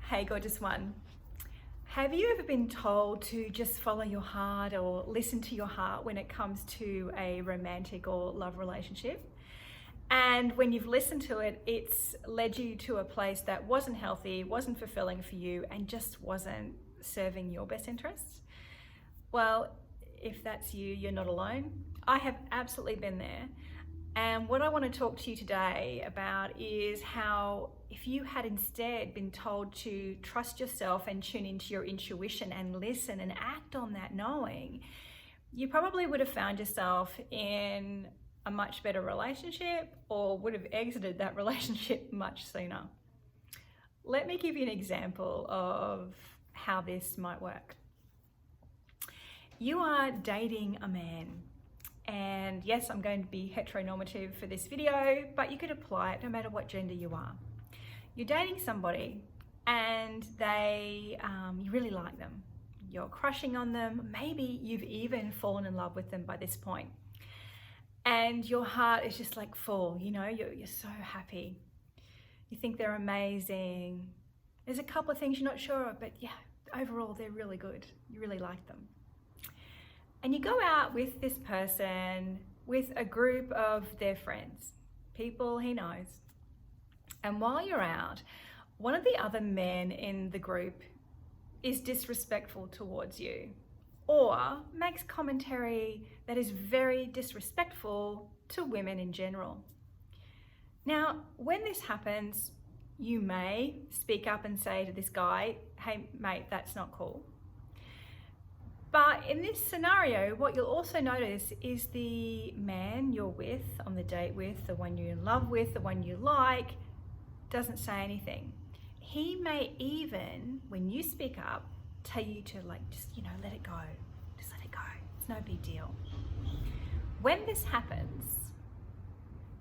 Hey, gorgeous one. Have you ever been told to just follow your heart or listen to your heart when it comes to a romantic or love relationship? And when you've listened to it, it's led you to a place that wasn't healthy, wasn't fulfilling for you, and just wasn't serving your best interests? Well, if that's you, you're not alone. I have absolutely been there. And what I want to talk to you today about is how if you had instead been told to trust yourself and tune into your intuition and listen and act on that knowing, you probably would have found yourself in a much better relationship or would have exited that relationship much sooner. Let me give you an example of how this might work. You are dating a man. And yes, I'm going to be heteronormative for this video, but you could apply it no matter what gender you are. You're dating somebody and you really like them. You're crushing on them. Maybe you've even fallen in love with them by this point. And your heart is just like full, you're so happy. You think they're amazing. There's a couple of things you're not sure of, but yeah, overall they're really good. You really like them. And you go out with this person, with a group of their friends, people he knows. And while you're out, one of the other men in the group is disrespectful towards you or makes commentary that is very disrespectful to women in general. Now, when this happens, you may speak up and say to this guy, "Hey, mate, that's not cool." But in this scenario, what you'll also notice is the man you're with, on the date with, the one you're in love with, the one you like, doesn't say anything. He may even, when you speak up, tell you to just let it go. Just let it go. It's no big deal. When this happens,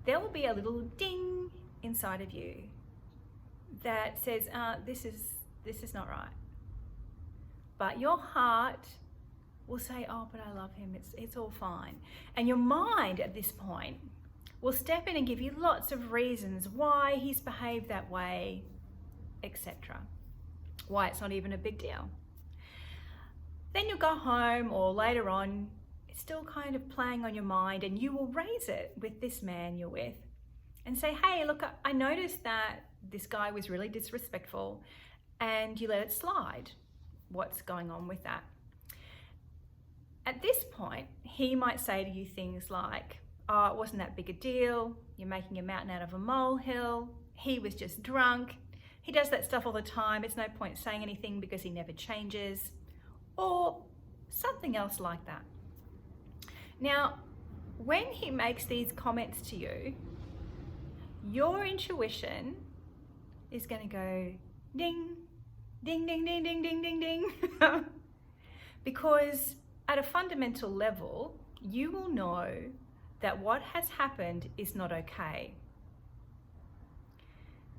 there will be a little ding inside of you that says, this is not right. But your heart will say, "Oh, but I love him, it's all fine." And your mind at this point will step in and give you lots of reasons why he's behaved that way, etc. Why it's not even a big deal. Then you'll go home or later on, it's still kind of playing on your mind, and you will raise it with this man you're with and say, "Hey, look, I noticed that this guy was really disrespectful," and you let it slide. What's going on with that? At this point, he might say to you things like, "Oh, it wasn't that big a deal. You're making a mountain out of a molehill. He was just drunk. He does that stuff all the time. It's no point saying anything because he never changes," or something else like that. Now, when he makes these comments to you, your intuition is going to go ding, ding, ding, ding, ding, ding, ding, ding. Because at a fundamental level, you will know that what has happened is not okay.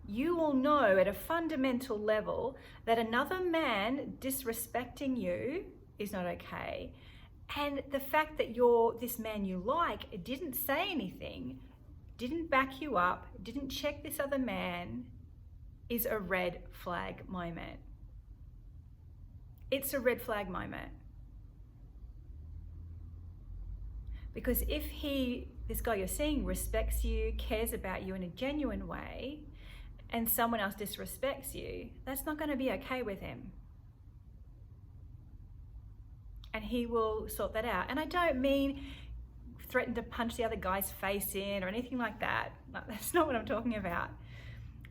You will know at a fundamental level that another man disrespecting you is not okay. And the fact that this man you like didn't say anything, didn't back you up, didn't check this other man, is a red flag moment. It's a red flag moment. Because if this guy you're seeing respects you, cares about you in a genuine way, and someone else disrespects you, that's not going to be okay with him. And he will sort that out. And I don't mean threaten to punch the other guy's face in or anything like that. No, that's not what I'm talking about.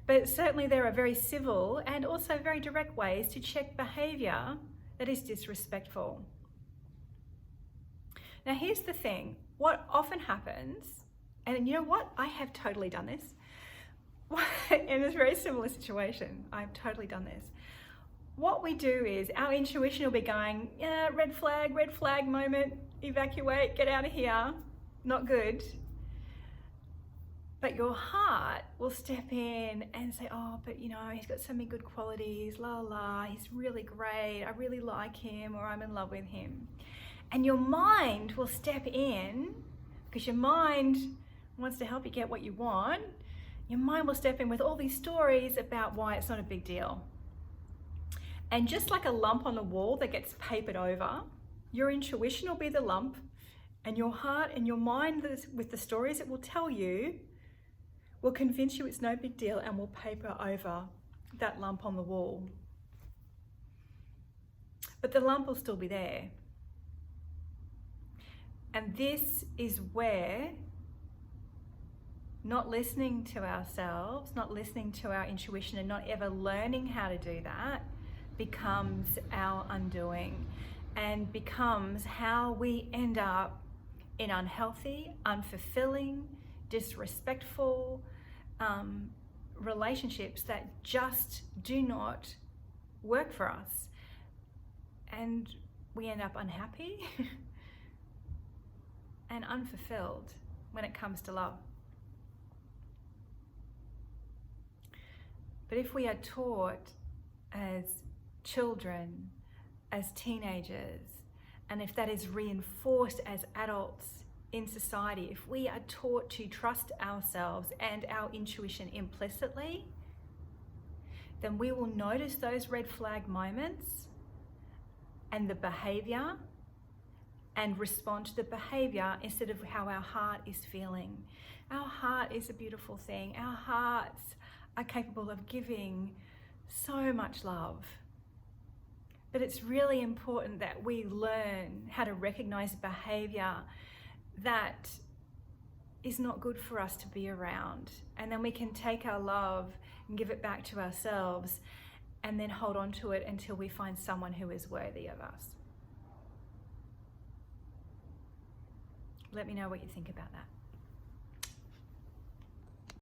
But certainly there are very civil and also very direct ways to check behaviour that is disrespectful. Now, here's the thing. What often happens, and you know what? I have totally done this. In a very similar situation, I've totally done this. What we do is our intuition will be going, "Yeah, red flag moment, evacuate, get out of here, not good." But your heart will step in and say, "Oh, but he's got so many good qualities, la la, he's really great, I really like him, or I'm in love with him." And your mind will step in, because your mind wants to help you get what you want. Your mind will step in with all these stories about why it's not a big deal. And just like a lump on the wall that gets papered over, your intuition will be the lump, and your heart and your mind with the stories it will tell you will convince you it's no big deal and will paper over that lump on the wall. But the lump will still be there. And this is where not listening to ourselves, not listening to our intuition, and not ever learning how to do that becomes our undoing, and becomes how we end up in unhealthy, unfulfilling, disrespectful relationships that just do not work for us. And we end up unhappy and unfulfilled when it comes to love. But if we are taught as children, as teenagers, and if that is reinforced as adults in society, if we are taught to trust ourselves and our intuition implicitly, then we will notice those red flag moments and the behavior and respond to the behavior instead of how our heart is feeling. Our heart is a beautiful thing. Our hearts are capable of giving so much love. But it's really important that we learn how to recognize behavior that is not good for us to be around. And then we can take our love and give it back to ourselves, and then hold on to it until we find someone who is worthy of us. Let me know what you think about that.